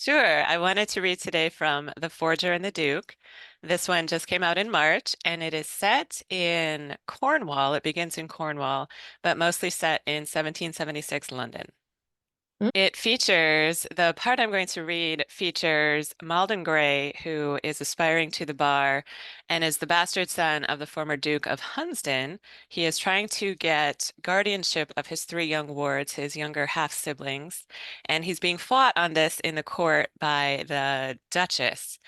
Sure. I wanted to read today from The Forger and the Duke. This one just came out in March and it is set in Cornwall. It begins in Cornwall, but mostly set in 1776 London. Mm. The part I'm going to read features Malden Grey, who is aspiring to the bar and is the bastard son of the former Duke of Hunsdon. He is trying to get guardianship of his three young wards, his younger half-siblings, and he's being fought on this in the court by the Duchess,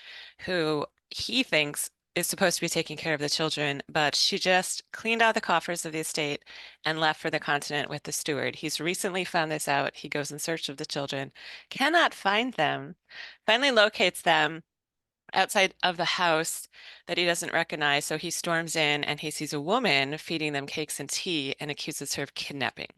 who he thinks is supposed to be taking care of the children, but she just cleaned out the coffers of the estate and left for the continent with the steward. He's recently found this out. He goes in search of the children, cannot find them, finally locates them outside of the house that he doesn't recognize. So he storms in and he sees a woman feeding them cakes and tea and accuses her of kidnapping,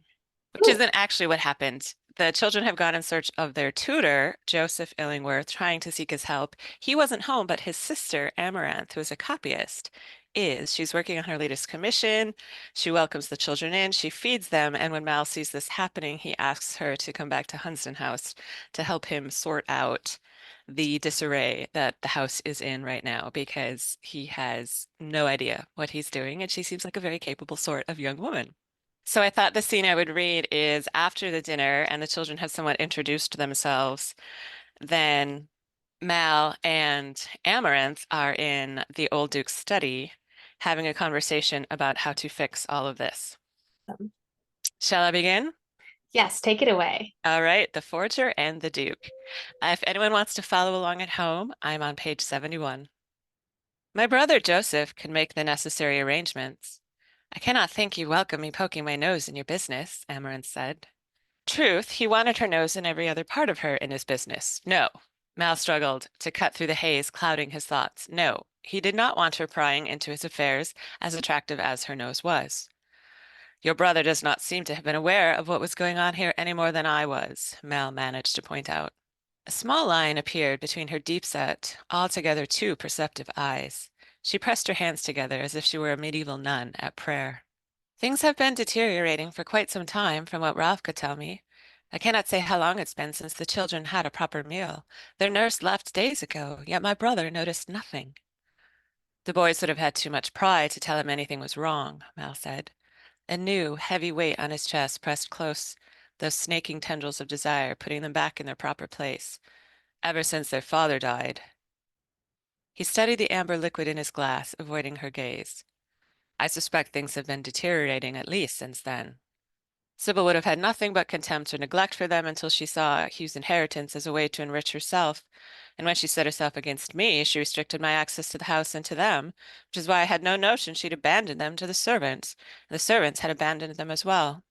which Ooh. isn't actually what happened. The children have gone in search of their tutor, Joseph Illingworth, trying to seek his help. He wasn't home, but his sister, Amaranthe, who is a copyist, is. She's working on her latest commission. She welcomes the children in, she feeds them, and when Mal sees this happening, he asks her to come back to Hunsdon House to help him sort out the disarray that the house is in right now because he has no idea what he's doing, and she seems like a very capable sort of young woman. So I thought the scene I would read is after the dinner and the children have somewhat introduced themselves, then Mal and Amaranth are in the old Duke's study having a conversation about how to fix all of this. Shall I begin? Yes, take it away. All right, the Forger and the Duke. If anyone wants to follow along at home, I'm on page 71. My brother Joseph can make the necessary arrangements. I cannot think you welcome me poking my nose in your business, Amaranth said. Truth, he wanted her nose in every other part of her in his business. No. Mal struggled to cut through the haze clouding his thoughts. No, he did not want her prying into his affairs, as attractive as her nose was. Your brother does not seem to have been aware of what was going on here any more than I was, Mal managed to point out. A small line appeared between her deep-set, altogether too perceptive eyes. She pressed her hands together as if she were a medieval nun at prayer. Things have been deteriorating for quite some time, from what Ralph could tell me. I cannot say how long it's been since the children had a proper meal. Their nurse left days ago, yet my brother noticed nothing. The boys would have had too much pride to tell him anything was wrong, Mal said. A new, heavy weight on his chest pressed close those snaking tendrils of desire, putting them back in their proper place. Ever since their father died. He studied the amber liquid in his glass, avoiding her gaze. I suspect things have been deteriorating at least since then. Sybil would have had nothing but contempt or neglect for them until she saw Hugh's inheritance as a way to enrich herself, and when she set herself against me, she restricted my access to the house and to them, which is why I had no notion she'd abandoned them to the servants, and the servants had abandoned them as well.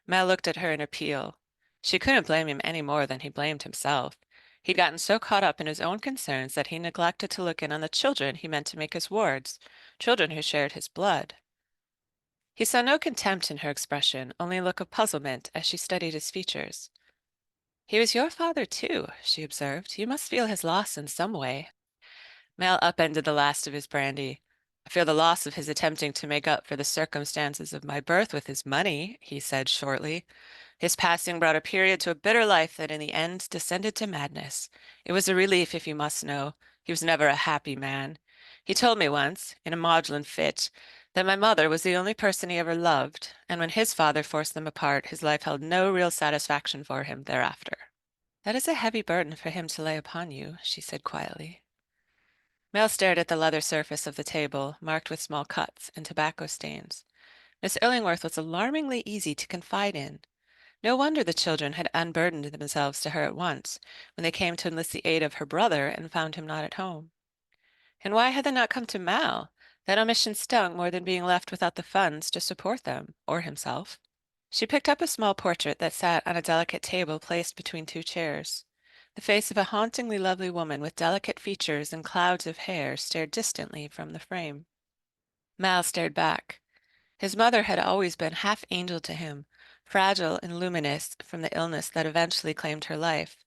Mel looked at her in appeal. She couldn't blame him any more than he blamed himself. He'd gotten so caught up in his own concerns that he neglected to look in on the children he meant to make his wards, children who shared his blood. He saw no contempt in her expression, only a look of puzzlement as she studied his features. He was your father, too, she observed. You must feel his loss in some way. Mel upended the last of his brandy. I feel the loss of his attempting to make up for the circumstances of my birth with his money, he said shortly. His passing brought a period to a bitter life that in the end descended to madness. It was a relief, if you must know. He was never a happy man. He told me once, in a maudlin fit, that my mother was the only person he ever loved, and when his father forced them apart, his life held no real satisfaction for him thereafter. That is a heavy burden for him to lay upon you, she said quietly. Mel stared at the leather surface of the table, marked with small cuts and tobacco stains. Miss Illingworth was alarmingly easy to confide in. No wonder the children had unburdened themselves to her at once, when they came to enlist the aid of her brother and found him not at home. And why had they not come to Mal? That omission stung more than being left without the funds to support them, or himself. She picked up a small portrait that sat on a delicate table placed between two chairs. The face of a hauntingly lovely woman with delicate features and clouds of hair stared distantly from the frame. Mal stared back. His mother had always been half angel to him, fragile and luminous from the illness that eventually claimed her life.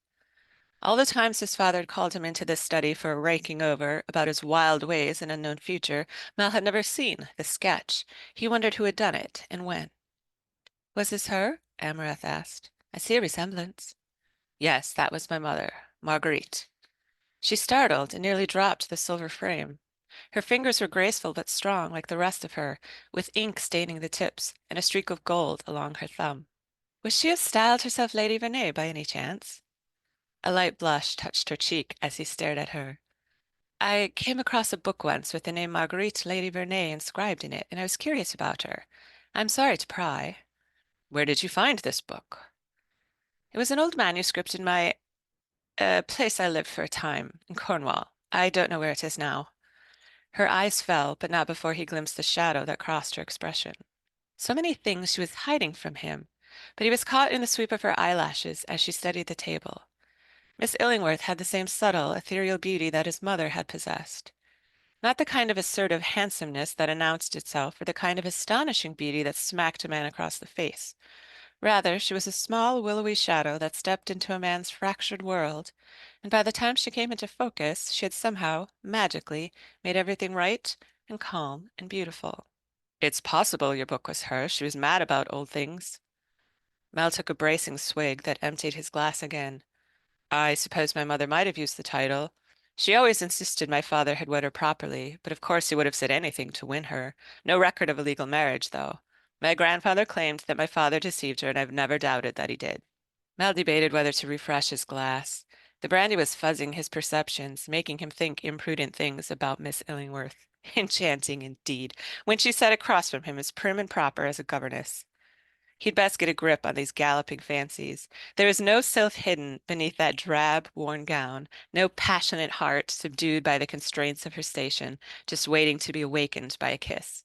All the times his father had called him into this study for a raking over about his wild ways and unknown future, Mal had never seen the sketch. He wondered who had done it and when. Was this her? Amaranth asked. I see a resemblance. Yes, that was my mother. Marguerite. She startled and nearly dropped the silver frame. Her fingers were graceful but strong, like the rest of her, with ink staining the tips and a streak of gold along her thumb. Was she have styled herself Lady Verney by any chance? A light blush touched her cheek as he stared at her. I came across a book once with the name Marguerite Lady Verney inscribed in it, and I was curious about her. I'm sorry to pry. Where did you find this book? It was an old manuscript in my place I lived for a time, in Cornwall. I don't know where it is now. Her eyes fell, but not before he glimpsed the shadow that crossed her expression. So many things she was hiding from him, but he was caught in the sweep of her eyelashes as she studied the table. Miss Illingworth had the same subtle, ethereal beauty that his mother had possessed. Not the kind of assertive handsomeness that announced itself, or the kind of astonishing beauty that smacked a man across the face. Rather, she was a small, willowy shadow that stepped into a man's fractured world, and by the time she came into focus, she had somehow, magically, made everything right and calm and beautiful. It's possible your book was her. She was mad about old things. Mel took a bracing swig that emptied his glass again. I suppose my mother might have used the title. She always insisted my father had wed her properly, but of course he would have said anything to win her. No record of a legal marriage, though. My grandfather claimed that my father deceived her, and I've never doubted that he did. Mel debated whether to refresh his glass. The brandy was fuzzing his perceptions, making him think imprudent things about Miss Illingworth. Enchanting, indeed, when she sat across from him as prim and proper as a governess. He'd best get a grip on these galloping fancies. There was no self hidden beneath that drab, worn gown, no passionate heart subdued by the constraints of her station, just waiting to be awakened by a kiss.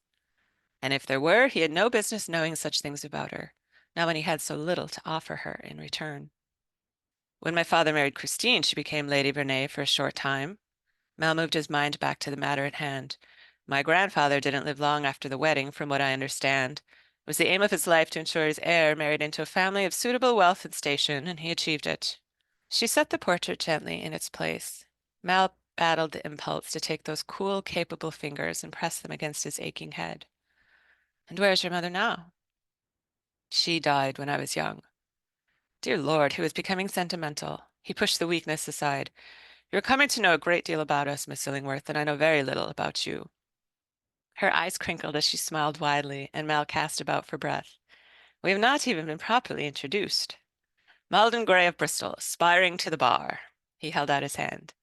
And if there were, he had no business knowing such things about her, not when he had so little to offer her in return. When my father married Christine, she became Lady Verney for a short time. Mel moved his mind back to the matter at hand. My grandfather didn't live long after the wedding, from what I understand. It was the aim of his life to ensure his heir married into a family of suitable wealth and station, and he achieved it. She set the portrait gently in its place. Mel battled the impulse to take those cool, capable fingers and press them against his aching head. And where's your mother now? She died when I was young. Dear Lord, he was becoming sentimental. He pushed the weakness aside. You're coming to know a great deal about us, Miss Illingworth, and I know very little about you. Her eyes crinkled as she smiled widely, and Mal cast about for breath. We have not even been properly introduced. Malden Grey of Bristol, aspiring to the bar. He held out his hand.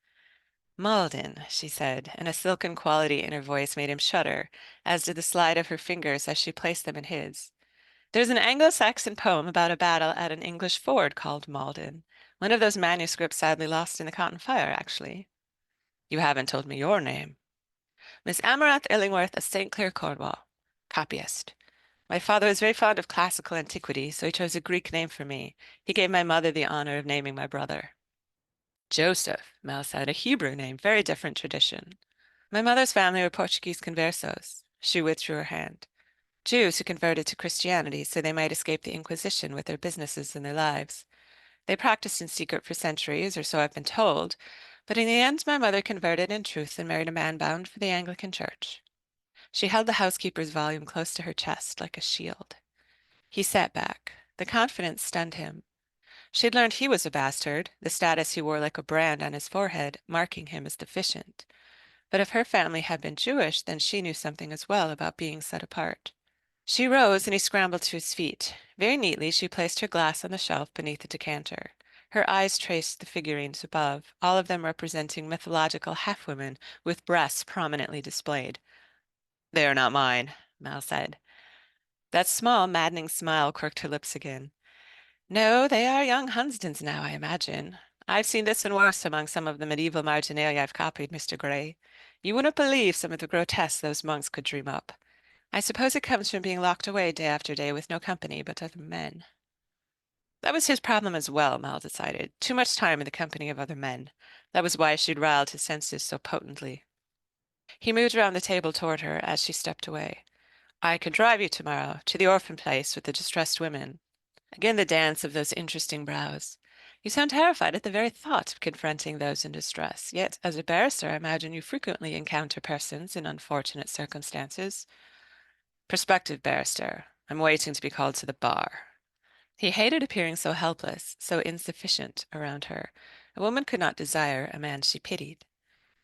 Malden, she said, and a silken quality in her voice made him shudder, as did the slide of her fingers as she placed them in his. There's an Anglo-Saxon poem about a battle at an English ford called Malden. One of those manuscripts sadly lost in the Cotton Fire, actually. You haven't told me your name. Miss Amaranthe Illingworth of St. Clair, Cornwall. Copyist. My father was very fond of classical antiquity, so he chose a Greek name for me. He gave my mother the honor of naming my brother. Joseph, Mel said, a Hebrew name, very different tradition. My mother's family were Portuguese conversos. She withdrew her hand. Jews who converted to Christianity so they might escape the Inquisition with their businesses and their lives. They practiced in secret for centuries, or so I've been told, but in the end my mother converted in truth and married a man bound for the Anglican Church. She held the housekeeper's volume close to her chest like a shield. He sat back. The confidence stunned him. She'd learned he was a bastard, the status he wore like a brand on his forehead, marking him as deficient. But if her family had been Jewish, then she knew something as well about being set apart. She rose and he scrambled to his feet. Very neatly she placed her glass on the shelf beneath the decanter. Her eyes traced the figurines above, all of them representing mythological half-women with breasts prominently displayed. They are not mine, Mal said. That small, maddening smile quirked her lips again. No, they are young Hunsdons now, I imagine. I've seen this and worse among some of the medieval marginalia I've copied, Mr. Grey. You wouldn't believe some of the grotesques those monks could dream up. I suppose it comes from being locked away day after day with no company but other men. That was his problem as well, Mal decided. Too much time in the company of other men. That was why she'd riled his senses so potently. He moved around the table toward her as she stepped away. I can drive you tomorrow to the orphan place with the distressed women. Again the dance of those interesting brows. You sound terrified at the very thought of confronting those in distress. Yet, as a barrister, I imagine you frequently encounter persons in unfortunate circumstances. Prospective barrister. I'm waiting to be called to the bar. He hated appearing so helpless, so insufficient around her. A woman could not desire a man she pitied.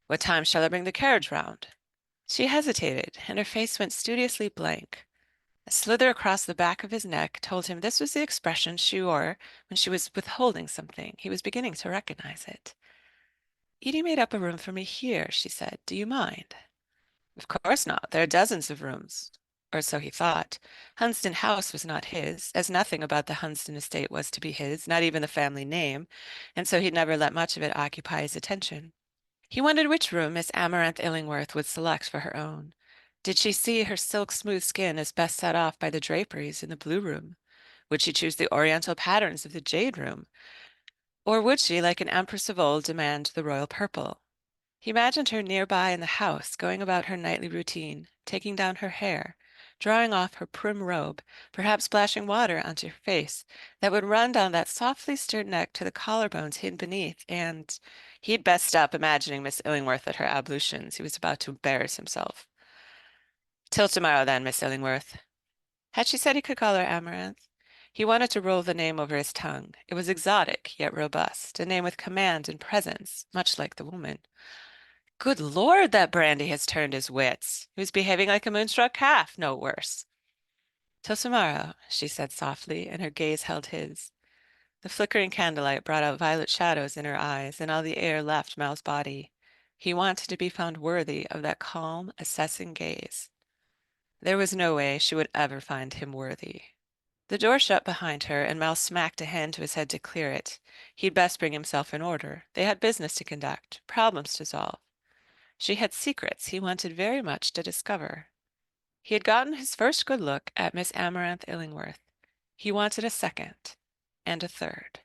What time shall I bring the carriage round? She hesitated, and her face went studiously blank. A slither across the back of his neck told him this was the expression she wore when she was withholding something. He was beginning to recognize it. Edie made up a room for me here, she said. Do you mind? Of course not. There are dozens of rooms. Or so he thought. Hunsdon House was not his, as nothing about the Hunsdon estate was to be his, not even the family name, and so he'd never let much of it occupy his attention. He wondered which room Miss Amaranthe Illingworth would select for her own. Did she see her silk smooth skin as best set off by the draperies in the blue room? Would she choose the oriental patterns of the jade room? Or would she, like an empress of old, demand the royal purple? He imagined her nearby in the house, going about her nightly routine, taking down her hair, drawing off her prim robe, perhaps splashing water onto her face that would run down that softly stirred neck to the collarbones hidden beneath, and he'd best stop imagining Miss Illingworth at her ablutions. He was about to embarrass himself. Till tomorrow, then, Miss Illingworth. Had she said he could call her Amaranth? He wanted to roll the name over his tongue. It was exotic, yet robust, a name with command and presence, much like the woman. Good Lord, that brandy has turned his wits. He was behaving like a moonstruck calf, no worse. Till tomorrow, she said softly, and her gaze held his. The flickering candlelight brought out violet shadows in her eyes, and all the air left Mal's body. He wanted to be found worthy of that calm, assessing gaze. There was no way she would ever find him worthy. The door shut behind her, and Mal smacked a hand to his head to clear it. He'd best bring himself in order. They had business to conduct, problems to solve. She had secrets he wanted very much to discover. He had gotten his first good look at Miss Amaranthe Illingworth. He wanted a second and a third.